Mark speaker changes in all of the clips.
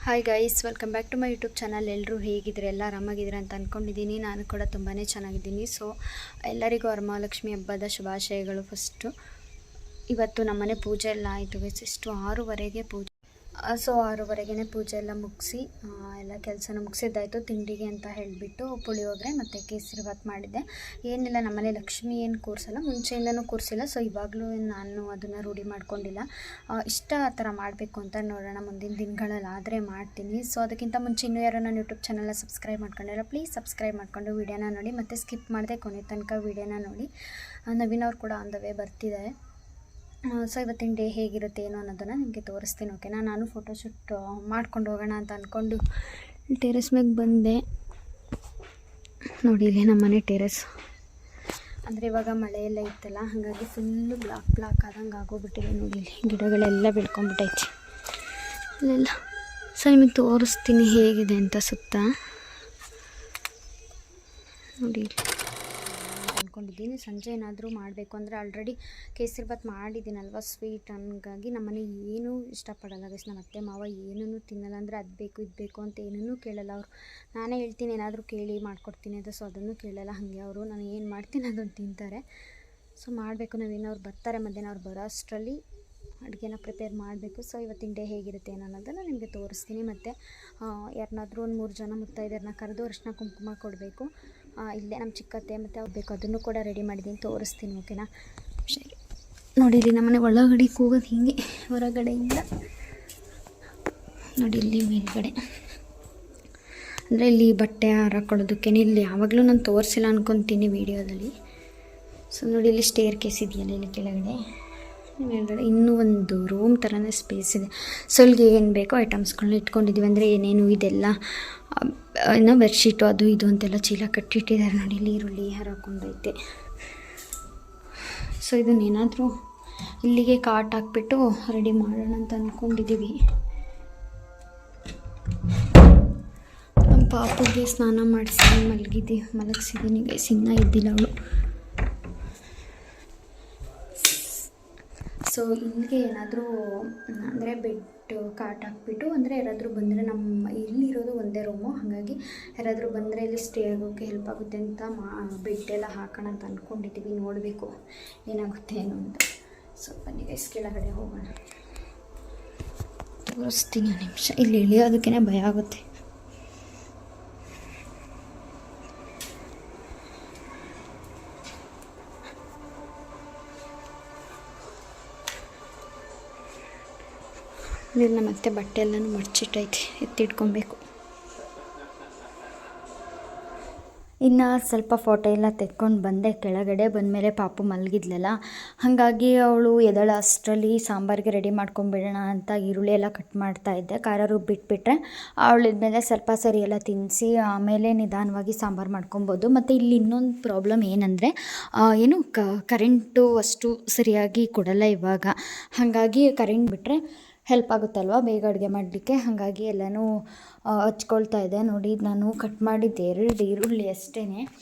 Speaker 1: Hi guys, welcome back to my YouTube channel. ಎಲ್ಲರೂ ಹೇಗಿದ್ರೆ ಎಲ್ಲ ಆರಾಮಾಗಿದ್ದೀರ ಅಂತ ಅಂದ್ಕೊಂಡಿದ್ದೀನಿ. ನಾನು ಕೂಡ ತುಂಬಾ ಚೆನ್ನಾಗಿದ್ದೀನಿ. ಸೊ ಎಲ್ಲರಿಗೂ ವರಮಹಾಲಕ್ಷ್ಮಿ ಹಬ್ಬದ ಶುಭಾಶಯಗಳು. ಫಸ್ಟು ಇವತ್ತು ನಮ್ಮನೆ ಪೂಜೆ ಎಲ್ಲ ಆಯಿತು ಗೈಸ್. ಎಷ್ಟು 6:30ಗೆ ಪೂಜೆ. ಸೊ 6:30ಗೆ ಪೂಜೆ ಎಲ್ಲ ಮುಗಿಸಿ ಎಲ್ಲ ಕೆಲಸನ ಮುಗಿಸಿದ್ದಾಯಿತು. ತಿಂಡಿಗೆ ಅಂತ ಹೇಳಿಬಿಟ್ಟು ಪುಳಿಯೋಗರೆ ಮತ್ತು ಕೇಸರಿಬಾತ್ ಮಾಡಿದ್ದೆ. ಏನಿಲ್ಲ, ನಮ್ಮನೆ ಲಕ್ಷ್ಮಿ ಏನು ಕೂರಿಸಲ್ಲ, ಮುಂಚೆಯಿಂದನೂ ಕೂರಿಸಿಲ್ಲ. ಸೊ ಇವಾಗಲೂ ನಾನು ಅದನ್ನು ರೂಢಿ ಮಾಡ್ಕೊಂಡಿಲ್ಲ. ಇಷ್ಟ ಆ ಥರ ಮಾಡಬೇಕು ಅಂತ ನೋಡೋಣ, ಮುಂದಿನ ದಿನಗಳಲ್ಲಿ ಆದರೆ ಮಾಡ್ತೀನಿ. ಸೊ ಅದಕ್ಕಿಂತ ಮುಂಚೆ ಇನ್ನೂ ಯಾರು ನನ್ನ ಯೂಟ್ಯೂಬ್ ಚಾನಲ್ನ ಸಬ್ಸ್ಕ್ರೈಬ್ ಮಾಡ್ಕೊಂಡಿಲ್ಲ, ಪ್ಲೀಸ್ ಸಬ್ಸ್ಕ್ರೈಬ್ ಮಾಡಿಕೊಂಡು ವೀಡಿಯೋನ ನೋಡಿ, ಮತ್ತು ಸ್ಕಿಪ್ ಮಾಡಿದೆ ಕೊನೆ ತನಕ ವೀಡಿಯೋನ ನೋಡಿ. ನವೀನ್ ಅವ್ರು ಕೂಡ ಆನ್ ದ ವೇ ಬರ್ತಿದ್ದಾರೆ. ಸೊ ಇವತ್ತಿನ ಡೇ ಹೇಗಿರುತ್ತೆ ಏನೋ ಅನ್ನೋದನ್ನು ನಿಮಗೆ ತೋರಿಸ್ತೀನಿ, ಓಕೆನಾ. ನಾನು ಫೋಟೋಶೂಟ್ ಮಾಡ್ಕೊಂಡು ಹೋಗೋಣ ಅಂತ ಅಂದ್ಕೊಂಡು ಟೆರೆಸ್ ಮೇಲೆ ಬಂದೆ. ನೋಡಿ, ಇಲ್ಲಿ ನಮ್ಮನೆ ಟೆರೆಸ್. ಅಂದರೆ ಇವಾಗ ಮಳೆ ಎಲ್ಲ ಇತ್ತಲ್ಲ, ಹಾಗಾಗಿ ಫುಲ್ಲು ಬ್ಲಾಕ್ ಆದಂಗೆ ಆಗೋಗ್ಬಿಟ್ಟಿದೆ. ನೋಡಿ, ಇಲ್ಲಿ ಗಿಡಗಳೆಲ್ಲ ಬೆಳ್ಕೊಂಡ್ಬಿಟ್ಟೈತಿ ಇಲ್ಲೆಲ್ಲ. ಸೊ ನಿಮಗೆ ತೋರಿಸ್ತೀನಿ ಹೇಗಿದೆ ಅಂತ ಸುತ್ತ. ನೋಡಿ, ಅಂದ್ಕೊಂಡಿದ್ದೀನಿ ಸಂಜೆ ಏನಾದರೂ ಮಾಡಬೇಕು ಅಂದರೆ ಆಲ್ರೆಡಿ ಕೇಸರಿಬಾತ್ ಮಾಡಿದ್ದೀನಲ್ವ, ಸ್ವೀಟ್. ಹಂಗಾಗಿ ನಮ್ಮನೆ ಏನೂ ಇಷ್ಟಪಡಲ್ಲ ಗೈಸ್. ನಮ್ಮ ಅತ್ತೆ ಮಾವ ಏನೂ ತಿನ್ನಲ್ಲ. ಅಂದರೆ ಅದು ಬೇಕು ಇದು ಬೇಕು ಅಂತ ಏನೂ ಕೇಳಲ್ಲ ಅವರು. ನಾನೇ ಹೇಳ್ತೀನಿ ಏನಾದರೂ ಕೇಳಿ ಮಾಡಿಕೊಡ್ತೀನಿ ಅಂತ, ಸೊ ಅದನ್ನು ಕೇಳಲ್ಲ. ಹಾಗೆ ಅವರು ನಾನು ಏನು ಮಾಡ್ತೀನಿ ಅದನ್ನು ತಿಂತಾರೆ. ಸೊ ಮಾಡಬೇಕು. ನಾವೇನವ್ರು ಬರ್ತಾರೆ ಮಧ್ಯಾಹ್ನ, ಅವ್ರು ಬರೋ ಅಷ್ಟರಲ್ಲಿ ಅಡುಗೆನ ಪ್ರಿಪೇರ್ ಮಾಡಬೇಕು. ಸೊ ಇವತ್ತಿನ ಡೇ ಹೇಗಿರುತ್ತೆ ಏನೋ ಅನ್ನೋದನ್ನು ನಿಮಗೆ ತೋರಿಸ್ತೀನಿ. ಮತ್ತು ಯಾರನ್ನಾದ್ರೂ ಒಂದು 3 ಜನ ಮುತ್ತೈದೆಯರನ್ನ ಕರೆದು ಅರಿಶಿನ ಕುಂಕುಮ ಕೊಡಬೇಕು. ಇಲ್ಲೇ ನಮ್ಮ ಚಿಕ್ಕತ್ತೆ ಮತ್ತು ಅವ್ರು ಬೇಕು, ಅದನ್ನು ಕೂಡ ರೆಡಿ ಮಾಡಿದ್ದೀನಿ, ತೋರಿಸ್ತೀನಿ, ಓಕೆನಾ. ಸರಿ, ನೋಡಿ ಇಲ್ಲಿ ನಮ್ಮನೆ ಒಳಗಡೆ ಕೂಗೋದು ಹೀಗೆ, ಹೊರಗಡೆಯಿಂದ ನೋಡಿ ಇಲ್ಲಿ ಮೇಲ್ಗಡೆ. ಅಂದರೆ ಇಲ್ಲಿ ಬಟ್ಟೆ ಹಾರಾಕೊಳ್ಳೋದಕ್ಕೆ ಇಲ್ಲಿ ಯಾವಾಗಲೂ ನಾನು ತೋರಿಸಿಲ್ಲ ಅಂದ್ಕೊತೀನಿ ವೀಡಿಯೋದಲ್ಲಿ. ಸೊ ನೋಡಿ, ಇಲ್ಲಿ ಸ್ಟೇರ್ ಕೇಸ್ ಇದೆಯಲ್ಲ ಇಲ್ಲಿ ಕೆಳಗಡೆ, ಮೇಲ್ಗಡೆ ಇನ್ನೂ ಒಂದು ರೂಮ್ ಥರನೇ ಸ್ಪೇಸ್ ಇದೆ. ಸೊ ಇಲ್ಲಿಗೆ ಏನು ಬೇಕೋ ಐಟಮ್ಸ್ಗಳನ್ನ ಇಟ್ಕೊಂಡಿದ್ದೀವಿ. ಅಂದರೆ ಏನೇನು ಇದೆಲ್ಲ ಏನೋ ಬೆಡ್ಶೀಟು ಅದು ಇದು ಅಂತೆಲ್ಲ ಚೀಲ ಕಟ್ಟಿಟ್ಟಿದ್ದಾರೆ. ನೋಡಿ, ಇಲ್ಲಿ ಈರುಳ್ಳಿ ಹಾಕೊಂಡೈತೆ. ಸೊ ಇದನ್ನೇನಾದರೂ ಇಲ್ಲಿಗೆ ಕಾಟ್ ಹಾಕ್ಬಿಟ್ಟು ರೆಡಿ ಮಾಡೋಣ ಅಂತ ಅಂದ್ಕೊಂಡಿದ್ದೀವಿ. ನಮ್ಮ ಪಾಪುಗೆ ಸ್ನಾನ ಮಾಡಿಸಿ ಮಲಗಿಸಿದ್ದೀನಿ ಗೈಸ್. ಇನ್ನೂ ಎದ್ದಿಲ್ಲ ಅವಳು. ಸೊ ಇಲ್ಲಿಗೆ ಏನಾದರೂ ಅಂದರೆ ಬೆಡ್ ಕಾಟ್ ಹಾಕ್ಬಿಟ್ಟು, ಅಂದರೆ ಯಾರಾದರೂ ಬಂದರೆ, ನಮ್ಮ ಇಲ್ಲಿರೋದು ಒಂದೇ ರೂಮು, ಹಾಗಾಗಿ ಯಾರಾದರೂ ಬಂದರೆ ಇಲ್ಲಿ ಸ್ಟೇ ಆಗೋಕ್ಕೆ ಹೆಲ್ಪ್ ಆಗುತ್ತೆ ಅಂತ ಬೆಡ್ ಎಲ್ಲ ಹಾಕೋಣ ಅಂತ ಅಂದ್ಕೊಂಡಿದ್ದೀವಿ. ನೋಡಬೇಕು ಏನಾಗುತ್ತೆ ಏನು ಅಂತ. ಸೊ ಬನ್ನಿ ಗೈಸ್, ಕೆಳಗಡೆ ಹೋಗೋಣ, ತೋರಿಸ್ತೀನಿ. ನಿಮಿಷ, ಇಲ್ಲಿ ಇಳಿಯೋದಕ್ಕೇ ಭಯ ಆಗುತ್ತೆ. ಇಲ್ಲಿ ಮತ್ತೆ ಬಟ್ಟೆ ಎಲ್ಲನೂ ಮಡ್ಚಿಟ್ಟೈತೆ, ಎತ್ತಿಟ್ಕೊಬೇಕು. ಇನ್ನು ಸ್ವಲ್ಪ ಫೋಟೋ ಎಲ್ಲ ತೆಕ್ಕೊಂಡು ಬಂದೆ. ಕೆಳಗಡೆ ಬಂದಮೇಲೆ ಪಾಪು ಮಲಗಿದ್ಲಲ್ಲ, ಹಾಗಾಗಿ ಅವಳು ಎದಳ ಅಷ್ಟರಲ್ಲಿ ಸಾಂಬಾರಿಗೆ ರೆಡಿ ಮಾಡ್ಕೊಂಬಿಡೋಣ ಅಂತ ಈರುಳ್ಳಿ ಎಲ್ಲ ಕಟ್ ಮಾಡ್ತಾಯಿದ್ದೆ. ಖಾರ ರುಬ್ಬಿಟ್ಬಿಟ್ರೆ ಅವಳಿದ್ಮೇಲೆ ಸ್ವಲ್ಪ ಸರಿ ಎಲ್ಲ ತಿನ್ನಿಸಿ ಆಮೇಲೆ ನಿಧಾನವಾಗಿ ಸಾಂಬಾರು ಮಾಡ್ಕೊಬೋದು. ಮತ್ತು ಇಲ್ಲಿ ಇನ್ನೊಂದು ಪ್ರಾಬ್ಲಮ್ ಏನಂದರೆ ಕರೆಂಟು ಅಷ್ಟು ಸರಿಯಾಗಿ ಕೊಡಲ್ಲ ಇವಾಗ. ಹಾಗಾಗಿ ಕರೆಂಟ್ ಬಿಟ್ಟರೆ ಹೆಲ್ಪ್ ಆಗುತ್ತಲ್ವ ಬೇಗ ಅಡುಗೆ ಮಾಡಲಿಕ್ಕೆ. ಹಾಗಾಗಿ ಎಲ್ಲನೂ ಹಚ್ಕೊಳ್ತಾ ಇದೆ. ನೋಡಿ, ನಾನು ಕಟ್ ಮಾಡಿದ್ದು 2 ಈರುಳ್ಳಿ ಅಷ್ಟೇ.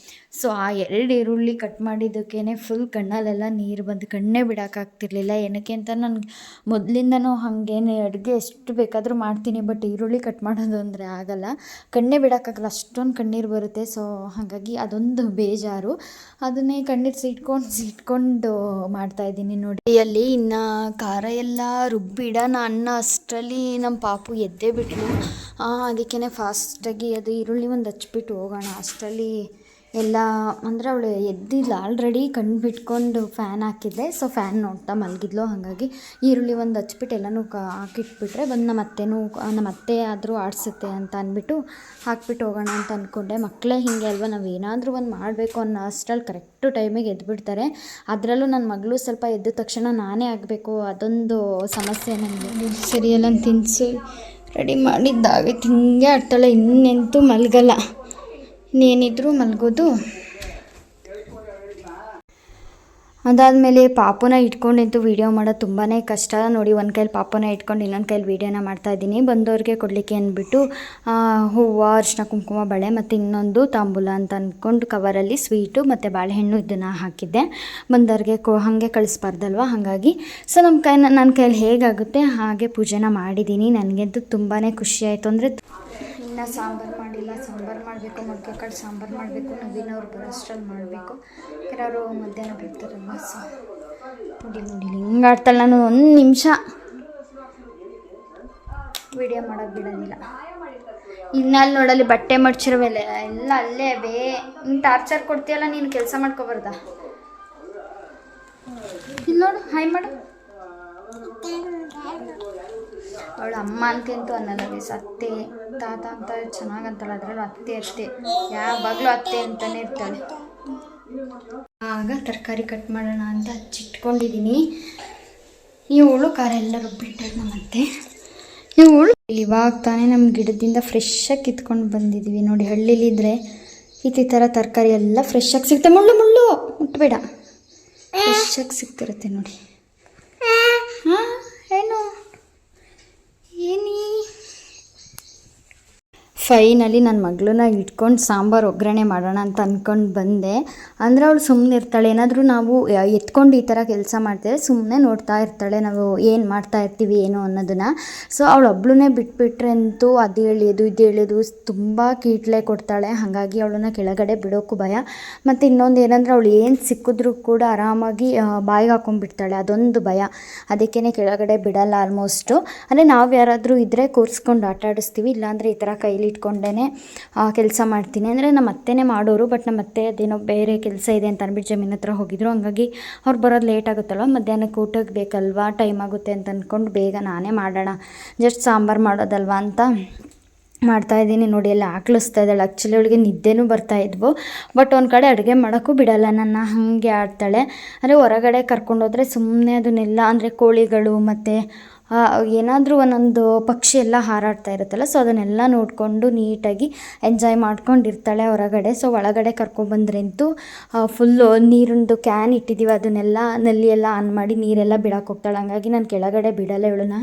Speaker 1: ಸೊ ಆ 2 ಈರುಳ್ಳಿ ಕಟ್ ಮಾಡಿದ್ದಕ್ಕೇ ಫುಲ್ ಕಣ್ಣಲ್ಲೆಲ್ಲ ನೀರು ಬಂದು ಕಣ್ಣೇ ಬಿಡೋಕ್ಕಾಗ್ತಿರ್ಲಿಲ್ಲ. ಏನಕ್ಕೆ ಅಂತ ನನಗೆ ಮೊದಲಿಂದನೂ ಹಾಗೇನೆ ಅಡುಗೆ ಎಷ್ಟು ಬೇಕಾದರೂ ಮಾಡ್ತೀನಿ, ಬಟ್ ಈರುಳ್ಳಿ ಕಟ್ ಮಾಡೋದು ಅಂದರೆ ಆಗಲ್ಲ, ಕಣ್ಣೇ ಬಿಡೋಕ್ಕಾಗಲ್ಲ, ಅಷ್ಟೊಂದು ಕಣ್ಣೀರು ಬರುತ್ತೆ. ಸೊ ಹಾಗಾಗಿ ಅದೊಂದು ಬೇಜಾರು. ಅದನ್ನೇ ಕಣ್ಣೀರು ಸಿಟ್ಕೊಂಡು ಮಾಡ್ತಾಯಿದ್ದೀನಿ. ನೋಡಿ, ಅಲ್ಲಿ ಇನ್ನು ಖಾರ ಎಲ್ಲ ರುಬ್ಬಿಡೋಣ ಅನ್ನೋ ಅಷ್ಟರಲ್ಲಿ ನಮ್ಮ ಪಾಪು ಎದ್ದೇ ಬಿಟ್ಲು. ಅದಕ್ಕೇ ಫಾಸ್ಟಾಗಿ ಅದು ಈರುಳ್ಳಿ ಒಂದು ಹಚ್ಬಿಟ್ಟು ಹೋಗೋಣ ಅಷ್ಟರಲ್ಲಿ ಎಲ್ಲ, ಅಂದರೆ ಅವಳು ಎದ್ದಿಲ್ಲ, ಆಲ್ರೆಡಿ ಕಣ್ಣು ಬಿಟ್ಕೊಂಡು ಫ್ಯಾನ್ ಹಾಕಿದ್ದೆ. ಸೊ ಫ್ಯಾನ್ ನೋಡ್ತಾ ಮಲಗಿದ್ಲು. ಹಾಗಾಗಿ ಈರುಳ್ಳಿ ಒಂದು ಹಚ್ಬಿಟ್ಟು ಎಲ್ಲನೂ ಹಾಕಿಟ್ಬಿಟ್ರೆ ಬಂದು ನಮ್ಮ ಅತ್ತೆ ಆದರೂ ಆಡಿಸುತ್ತೆ ಅಂತ ಅಂದ್ಬಿಟ್ಟು ಹಾಕ್ಬಿಟ್ಟು ಹೋಗೋಣ ಅಂತ ಅಂದ್ಕೊಂಡೆ. ಮಕ್ಕಳೇ ಹೀಗೆ ಅಲ್ವಾ, ನಾವು ಏನಾದರೂ ಒಂದು ಮಾಡಬೇಕು ಅನ್ನೋ ಅಷ್ಟರಲ್ಲಿ ಕರೆಕ್ಟು ಟೈಮಿಗೆ ಎದ್ಬಿಡ್ತಾರೆ. ಅದರಲ್ಲೂ ನನ್ನ ಮಗಳು ಸ್ವಲ್ಪ ಎದ್ದ ತಕ್ಷಣ ನಾನೇ ಆಗಬೇಕು, ಅದೊಂದು ಸಮಸ್ಯೆ ನನಗೆ. ಸರಿಯಲ್ಲ ತಿನ್ನಿಸಿ ರೆಡಿ ಮಾಡಿದ್ದಾಗೈತೆ, ಹಿಂಗೆ ಆಡ್ತಾಳೆ, ಇನ್ನೆಂತೂ ಮಲಗಲ್ಲ, ಇನ್ನೇನಿದ್ರೂ ಮಲಗೋದು. ಅದಾದಮೇಲೆ ಪಾಪುನ ಇಟ್ಕೊಂಡಂತೂ ವೀಡಿಯೋ ಮಾಡೋದು ತುಂಬಾ ಕಷ್ಟ ನೋಡಿ. ಒಂದು ಕೈಲಿ ಪಾಪುನ ಇಟ್ಕೊಂಡು ಇನ್ನೊಂದು ಕೈಲಿ ವೀಡಿಯೋನ ಮಾಡ್ತಾಯಿದ್ದೀನಿ. ಬಂದವ್ರಿಗೆ ಕೊಡಲಿಕ್ಕೆ ಅಂದ್ಬಿಟ್ಟು ಹೂವು, ಅರಿಶಿನ, ಕುಂಕುಮ, ಬಳೆ ಮತ್ತು ಇನ್ನೊಂದು ತಾಂಬೂಲ ಅಂತ ಅಂದ್ಕೊಂಡು ಕವರಲ್ಲಿ ಸ್ವೀಟು ಮತ್ತು ಬಾಳೆಹಣ್ಣು ಇದನ್ನು ಹಾಕಿದ್ದೆ. ಬಂದವ್ರಿಗೆ ಹಾಗೆ ಕಳಿಸ್ಬಾರ್ದಲ್ವ, ಹಾಗಾಗಿ ಸೊ ನನ್ನ ಕೈಲಿ ಹೇಗಾಗುತ್ತೆ ಹಾಗೆ ಪೂಜೆನ ಮಾಡಿದ್ದೀನಿ. ನನಗಂತೂ ತುಂಬಾ ಖುಷಿ ಆಯಿತು. ಅಂದರೆ ಇನ್ನು ಸಾಂಬಾರು ಮಾಡಿಲ್ಲ, ಸಾಂಬಾರು ಮಾಡಬೇಕು, ಮೊಳಕೆ ಕಾಳು ಸಾಂಬಾರು ಮಾಡಬೇಕು, ನವೀನವ್ರು ಬರೋಷ್ಟ್ರಲ್ಲಿ ಮಾಡಬೇಕು. ಯಾರು ಮಧ್ಯಾಹ್ನ ಬರ್ತಾರಲ್ವ, ಸೊ ನೋಡಿ ಹಿಂಗೆ ಆಡ್ತಾಳೆ. ನಾನು ಒಂದು ನಿಮಿಷ ವಿಡಿಯೋ ಮಾಡೋದು ಬಿಡೋದಿಲ್ಲ. ಇನ್ನಲ್ಲಿ ನೋಡಲ್ಲಿ ಬಟ್ಟೆ ಮಡ್ಚಿರೋವೆಲ್ಲ ಎಲ್ಲ ಅಲ್ಲೇ ಹಿಂಗೆ ಟಾರ್ಚರ್ ಕೊಡ್ತೀಯಲ್ಲ, ನೀನು ಕೆಲಸ ಮಾಡ್ಕೊಬಾರ್ದ? ಇಲ್ಲಿ ನೋಡು, ಹಾಯ್ ಮಾಡು. ಅವಳು ಅಮ್ಮ ಅಂತಂತೂ ಅನ್ನಲ್ಲ, ಅತ್ತೆ ತಾತ ಅಂತ ಚೆನ್ನಾಗಿ ಅಂತಾಳೆ. ಅದರಲ್ಲೂ ಅತ್ತೆ ಅಷ್ಟೇ, ಯಾವಾಗಲೂ ಅತ್ತೆ ಅಂತಲೇ ಇರ್ತಾಳೆ. ಆಗ ತರಕಾರಿ ಕಟ್ ಮಾಡೋಣ ಅಂತ ಹಚ್ಚಿಟ್ಕೊಂಡಿದ್ದೀನಿ. ಇವಳು ಖಾರ ಎಲ್ಲ ರುಬ್ಬಿಟ್ಟಾಗ ನಮ್ಮತ್ತೆ. ಇವಳು ಇವಾಗ ತಾನೇ ನಮ್ಮ ಗಿಡದಿಂದ ಫ್ರೆಶ್ಶಾಗಿ ಕಿತ್ಕೊಂಡು ಬಂದಿದ್ದೀವಿ ನೋಡಿ. ಹಳ್ಳಿಲಿದ್ದರೆ ಈ ಥರ ತರಕಾರಿ ಎಲ್ಲ ಫ್ರೆಶ್ಶಾಗಿ ಸಿಗುತ್ತೆ. ಮುಳ್ಳು ಮುಟ್ಟಬೇಡ, ಫ್ರೆಶ್ಶಾಗಿ ಸಿಗ್ತಿರುತ್ತೆ ನೋಡಿ. ಹಾಂ, ಏನು ಫೈನಲಿ ನನ್ನ ಮಗಳನ್ನ ಇಟ್ಕೊಂಡು ಸಾಂಬಾರು ಒಗ್ಗರಣೆ ಮಾಡೋಣ ಅಂತ ಅಂದ್ಕೊಂಡು ಬಂದೆ. ಅಂದರೆ ಅವಳು ಸುಮ್ಮನೆ ಇರ್ತಾಳೆ. ಏನಾದರೂ ನಾವು ಎತ್ಕೊಂಡು ಈ ಥರ ಕೆಲಸ ಮಾಡ್ತೇವೆ, ಸುಮ್ಮನೆ ನೋಡ್ತಾ ಇರ್ತಾಳೆ ನಾವು ಏನು ಮಾಡ್ತಾ ಇರ್ತೀವಿ ಏನು ಅನ್ನೋದನ್ನು. ಸೊ ಅವಳು ಒಬ್ಳನ್ನೇ ಬಿಟ್ಬಿಟ್ರೆ ಅಂತೂ ಅದು ಎಳೆಯೋದು ಇದು ಎಳೆಯೋದು ತುಂಬ ಕೀಟ್ಲೆ ಕೊಡ್ತಾಳೆ. ಹಾಗಾಗಿ ಅವಳನ್ನ ಕೆಳಗಡೆ ಬಿಡೋಕ್ಕೂ ಭಯ. ಮತ್ತು ಇನ್ನೊಂದು ಏನಂದರೆ ಅವಳು ಏನು ಸಿಕ್ಕಿದ್ರೂ ಕೂಡ ಆರಾಮಾಗಿ ಬಾಯಿಗೆ ಹಾಕೊಂಡ್ಬಿಡ್ತಾಳೆ, ಅದೊಂದು ಭಯ. ಅದಕ್ಕೇ ಕೆಳಗಡೆ ಬಿಡಲ್ಲ ಆಲ್ಮೋಸ್ಟು. ಅಂದರೆ ನಾವು ಯಾರಾದರೂ ಇದ್ದರೆ ಕೂರಿಸ್ಕೊಂಡು ಆಟ ಆಡಿಸ್ತೀವಿ, ಇಲ್ಲಾಂದರೆ ಈ ಥರ ಕೈಲಿ ಇಟ್ಕೊಂಡೇ ಕೆಲಸ ಮಾಡ್ತೀನಿ. ಅಂದರೆ ನಮ್ಮ ಅತ್ತೆನೇ ಮಾಡೋರು, ಬಟ್ ನಮ್ಮ ಅತ್ತೆ ಅದೇನೋ ಬೇರೆ ಕೆಲಸ ಇದೆ ಅಂತ ಅಂದ್ಬಿಟ್ಟು ಜಮೀನ್ ಹತ್ರ ಹೋಗಿದ್ರು. ಹಂಗಾಗಿ ಅವ್ರು ಬರೋದು ಲೇಟ್ ಆಗುತ್ತಲ್ವ, ಮಧ್ಯಾಹ್ನಕ್ಕೆ ಊಟಕ್ಕೆ ಬೇಕಲ್ವ, ಟೈಮ್ ಆಗುತ್ತೆ ಅಂತ ಅಂದ್ಕೊಂಡು ಬೇಗ ನಾನೇ ಮಾಡೋಣ, ಜಸ್ಟ್ ಸಾಂಬಾರು ಮಾಡೋದಲ್ವ ಅಂತ ಮಾಡ್ತಾಯಿದ್ದೀನಿ. ನೋಡಿ ಎಲ್ಲ ಆಕಳಿಸ್ತಾ ಇದ್ದಾಳೆ. ಆ್ಯಕ್ಚುಲಿ ಅವಳಿಗೆ ನಿದ್ದೆನೂ ಬರ್ತಾಯಿದ್ವು, ಬಟ್ ಒಂದು ಕಡೆ ಅಡುಗೆ ಮಾಡೋಕ್ಕೂ ಬಿಡಲ್ಲ ನನ್ನ, ಹಾಗೆ ಆಡ್ತಾಳೆ. ಅಂದರೆ ಹೊರಗಡೆ ಕರ್ಕೊಂಡೋದ್ರೆ ಸುಮ್ಮನೆ ಅದನ್ನೆಲ್ಲ, ಅಂದರೆ ಕೋಳಿಗಳು ಮತ್ತು ಏನಾದರೂ ಒಂದೊಂದು ಪಕ್ಷಿ ಎಲ್ಲ ಹಾರಾಡ್ತಾ ಇರುತ್ತಲ್ಲ, ಸೊ ಅದನ್ನೆಲ್ಲ ನೋಡಿಕೊಂಡು ನೀಟಾಗಿ ಎಂಜಾಯ್ ಮಾಡ್ಕೊಂಡಿರ್ತಾಳೆ ಹೊರಗಡೆ. ಸೊ ಒಳಗಡೆ ಕರ್ಕೊಬಂದ್ರಂತೂ ಫುಲ್ಲು ನೀರಿಂದು ಕ್ಯಾನ್ ಇಟ್ಟಿದ್ದೀವಿ, ಅದನ್ನೆಲ್ಲ ನಲ್ಲಿ ಎಲ್ಲ ಆನ್ ಮಾಡಿ ನೀರೆಲ್ಲ ಬಿಡಕ್ಕೆ ಹೋಗ್ತಾಳೆ. ಹಂಗಾಗಿ ನಾನು ಕೆಳಗಡೆ ಬಿಡಲ್ಲ ಇವಳನ್ನ.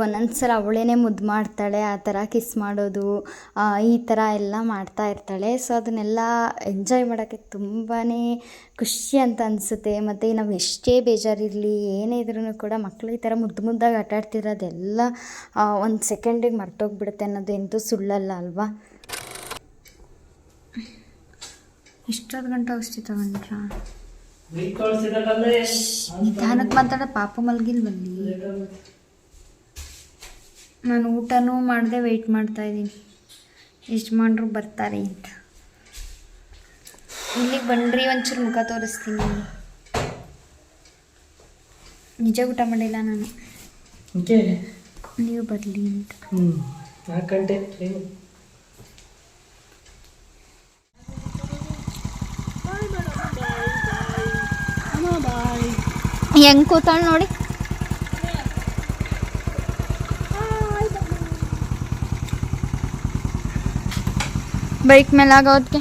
Speaker 1: ಒಂದೊಂದ್ಸಲ ಅವಳೇನೆ ಮುದ್ದು ಮಾಡ್ತಾಳೆ, ಆ ಥರ ಕಿಸ್ ಮಾಡೋದು ಈ ಥರ ಎಲ್ಲ ಮಾಡ್ತಾ ಇರ್ತಾಳೆ. ಸೊ ಅದನ್ನೆಲ್ಲ ಎಂಜಾಯ್ ಮಾಡೋಕ್ಕೆ ತುಂಬಾ ಖುಷಿ ಅಂತ ಅನಿಸುತ್ತೆ. ಮತ್ತು ನಾವು ಎಷ್ಟೇ ಬೇಜಾರಿರಲಿ ಏನೇ ಇದ್ರೂ ಕೂಡ ಮಕ್ಕಳು ಈ ಥರ ಮುದ್ದಾಗಿ ಆಟ ಆಡ್ತಿರೋದೆಲ್ಲ ಒಂದು ಸೆಕೆಂಡಿಗೆ ಮರ್ತೋಗ್ಬಿಡುತ್ತೆ ಅನ್ನೋದು ಎಂತೂ ಸುಳ್ಳಲ್ಲ ಅಲ್ವಾ. ಎಷ್ಟೊತ್ತು ಗಂಟೆ ಔಷಧಿ ತಗೊಂಡ್ರ? ನಿಧಾನಕ್ಕೆ ಮಾತಾಡ, ಪಾಪ ಮಲಗಿಲ್ವಲ್ಲಿ. ನಾನು ಊಟನೂ ಮಾಡದೆ ವೆಯ್ಟ್ ಮಾಡ್ತಾಯಿದ್ದೀನಿ, ಎಷ್ಟು ಮಾಡ್ರು ಬರ್ತಾರೆ ಅಂತ. ಇಲ್ಲಿಗೆ ಬನ್ನಿರಿ, ಒಂಚೂರು ಮುಖ ತೋರಿಸ್ತೀನಿ. ನಿಜ ಊಟ ಮಾಡಿಲ್ಲ ನಾನು, ನೀವು ಬರಲಿ ಅಂತ.
Speaker 2: 4 ಗಂಟೆ
Speaker 1: ಹೆಂಗೆ ಕೂತಾಳೆ ನೋಡಿ. ಬೈಕ್ ಮೇಲೆ ಆಗೋದಕ್ಕೆ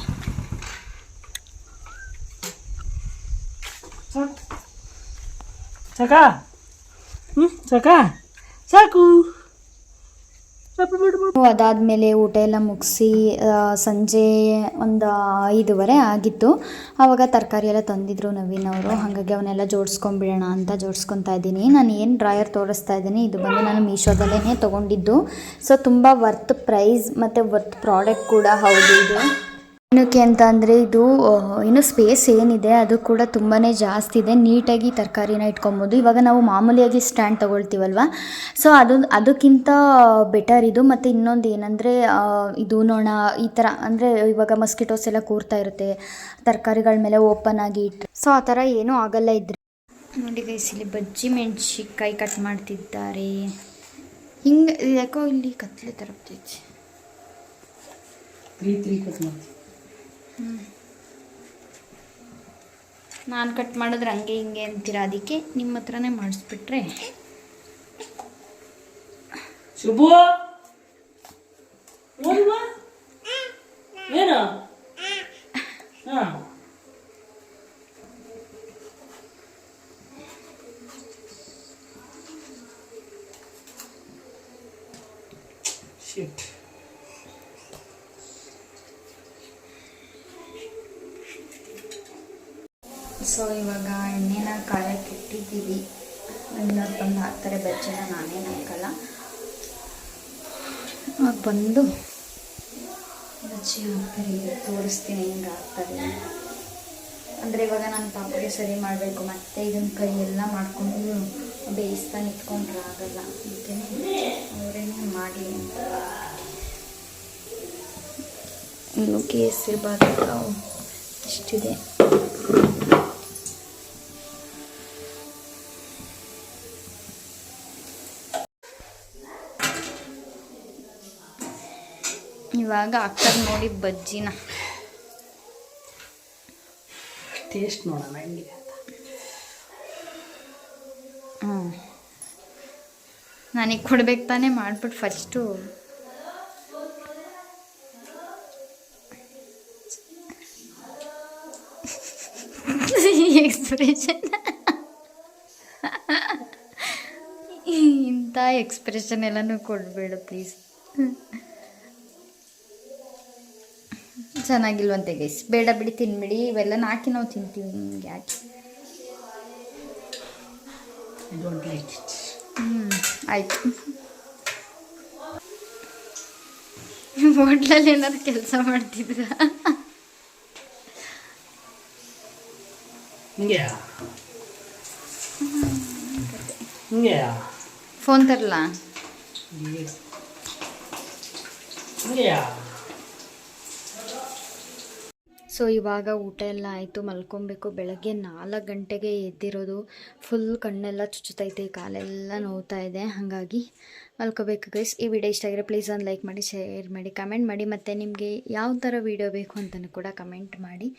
Speaker 2: ಸಾಕಾ? ಸಾಕು.
Speaker 1: ಅದಾದಮೇಲೆ ಊಟ ಎಲ್ಲ ಮುಗಿಸಿ ಸಂಜೆ ಒಂದು 5:15 ಆಗಿತ್ತು. ಆವಾಗ ತರಕಾರಿ ಎಲ್ಲ ತಂದಿದ್ರು ನವೀನವರು, ಹಾಗಾಗಿ ಅವನ್ನೆಲ್ಲ ಜೋಡಿಸ್ಕೊಂಬಿಡೋಣ ಅಂತ ಜೋಡಿಸ್ಕೊತಾ ಇದ್ದೀನಿ. ನಾನು ಏನು ಡ್ರಾಯರ್ ತೋರಿಸ್ತಾ ಇದ್ದೀನಿ, ಇದು ಬಂದು ನಾನು ಮೀಶೋದಲ್ಲೇ ತೊಗೊಂಡಿದ್ದು. ಸೊ ತುಂಬ ವರ್ತ್ ಪ್ರೈಸ್ ಮತ್ತು ವರ್ತ್ ಪ್ರಾಡಕ್ಟ್ ಕೂಡ ಹೌದು ಇದು. ಏನಕ್ಕೆ ಅಂತ ಅಂದರೆ ಇದು ಇನ್ನು ಸ್ಪೇಸ್ ಏನಿದೆ ಅದು ಕೂಡ ತುಂಬಾ ಜಾಸ್ತಿ ಇದೆ. ನೀಟಾಗಿ ತರಕಾರಿನ ಇಟ್ಕೊಬೋದು. ಇವಾಗ ನಾವು ಮಾಮೂಲಿಯಾಗಿ ಸ್ಟ್ಯಾಂಡ್ ತೊಗೊಳ್ತೀವಲ್ವ, ಸೊ ಅದಕ್ಕಿಂತ ಬೆಟರ್ ಇದು. ಮತ್ತು ಇನ್ನೊಂದು ಏನಂದರೆ ಇದು ನೊಣ ಈ ಥರ ಅಂದರೆ ಇವಾಗ ಮಸ್ಕಿಟೋಸ್ ಎಲ್ಲ ಕೂರ್ತಾ ಇರುತ್ತೆ ತರಕಾರಿಗಳ ಮೇಲೆ ಓಪನ್ ಆಗಿ ಇಟ್ಟರೆ, ಸೊ ಆ ಥರ ಏನೂ ಆಗಲ್ಲ ಇದ್ರೆ. ನೋಡಿ ಗೈಸ್, ಇಲ್ಲಿ ಬಜ್ಜಿ ಮೆಣಸಿನ್ಕಾಯಿ ಕಟ್ ಮಾಡ್ತಿದ್ದಾರೆ. ಹಿಂಗೆ ಯಾಕೋ ಇಲ್ಲಿ ಕತ್ಲೆ ಥರ ಬರ್ತೈತೆ.
Speaker 2: 3 ಕಟ್ ಮಾಡಿ.
Speaker 1: ನಾನು ಕಟ್ ಮಾಡಿದ್ರೆ ಹಂಗೆ ಹಿಂಗೆ ಅಂತೀರ, ಅದಕ್ಕೆ ನಿಮ್ಮ ಹತ್ರನೇ ಮಾಡಿಸ್ಬಿಟ್ರೆ.
Speaker 2: ಶುಭು ಏನು ಹಾಂ ಶಿಟ್.
Speaker 1: ಸೊ ಇವಾಗ ಎಣ್ಣೆನ ಕಾಯಕ್ಕೆ ಇಟ್ಟಿದ್ದೀವಿ. ಎಲ್ಲರೂ ಬಂದು ಹಾಕ್ತಾರೆ ಬಜ್ಜಿನ, ನಾನೇನು ಹಾಕಲ್ಲ. ಇವಾಗ ಬಂದು ಬಜ್ಜಿ ಹಾಕ್ತಾರೆ, ತೋರಿಸ್ತೀನಿ ಹೆಂಗೆ ಹಾಕ್ತಾರೆ. ಅಂದರೆ ಇವಾಗ ನಾನು ಪಾಪಗೆ ಸರಿ ಮಾಡಬೇಕು, ಮತ್ತು ಇದನ್ನು ಕೈ ಎಲ್ಲ ಮಾಡಿಕೊಂಡು ಬೇಯಿಸ್ತಾ ನಿಂತ್ಕೊಂಡ್ರೆ ಆಗಲ್ಲ. ಅದಕ್ಕೆ ಅವರೇನೇ ಮಾಡಿ ಇನ್ನು ಕೇಸರಿ ಬಾತ್ ಇಷ್ಟಿದೆ. ಇವಾಗ ಹಾಕ್ತಾರೆ ನೋಡಿ ಬಜ್ಜಿನ.
Speaker 2: ಟೇಸ್ಟ್ ನೋಡೋಣ ಹೆಂಗಿದೆ ಅಂತ.
Speaker 1: ನನಗೆ ಕೊಡ್ಬೇಕು ತಾನೇ, ಮಾಡಿಬಿಟ್ಟು ಫಸ್ಟು ಎಕ್ಸ್ಪ್ರೆಷನ್ ಇಂಥ ಎಕ್ಸ್ಪ್ರೆಷನ್ ಎಲ್ಲನೂ ಕೊಡಬೇಡ ಪ್ಲೀಸ್. ಚೆನ್ನಾಗಿಲ್ವಂತೆ ಗೈಸ್, ಬೇಡ ಬಿಡಿ, ತಿನ್ಬಿಡಿ. ಇವೆಲ್ಲ ಹಾಕಿ ನಾವು ತಿಂತೀವಿ, ನಿಮ್ಗೆ ಯಾಕೆ. ಆಯಿತು. ಹೋಟ್ಲಲ್ಲಿ ಏನಾದ್ರು ಕೆಲಸ ಮಾಡ್ತಿದ್ರ? ಫೋನ್ ತರಲ್ಲ. ಸೊ ಇವಾಗ ಊಟ ಎಲ್ಲ ಆಯಿತು, ಮಲ್ಕೊಬೇಕು. ಬೆಳಗ್ಗೆ 4 ಗಂಟೆಗೆ ಎದ್ದಿರೋದು. ಫುಲ್ ಕಣ್ಣೆಲ್ಲ ಚುಚ್ಚುತ್ತೈತೆ, ಕಾಲೆಲ್ಲ ನೋವ್ತಾ ಇದೆ, ಹಾಗಾಗಿ ಮಲ್ಕೋಬೇಕು ಗೈಸ್. ಈ ವಿಡಿಯೋ ಇಷ್ಟ ಆಗಿದ್ರೆ ಪ್ಲೀಸ್ ಒಂದು ಲೈಕ್ ಮಾಡಿ, ಶೇರ್ ಮಾಡಿ, ಕಮೆಂಟ್ ಮಾಡಿ. ಮತ್ತು ನಿಮಗೆ ಯಾವ ಥರ ವೀಡಿಯೋ ಬೇಕು ಅಂತಲೂ ಕೂಡ ಕಮೆಂಟ್ ಮಾಡಿ.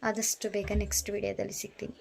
Speaker 1: ಆದಷ್ಟು ಬೇಗ ನೆಕ್ಸ್ಟ್ ವಿಡಿಯೋದಲ್ಲಿ ಸಿಗ್ತೀನಿ.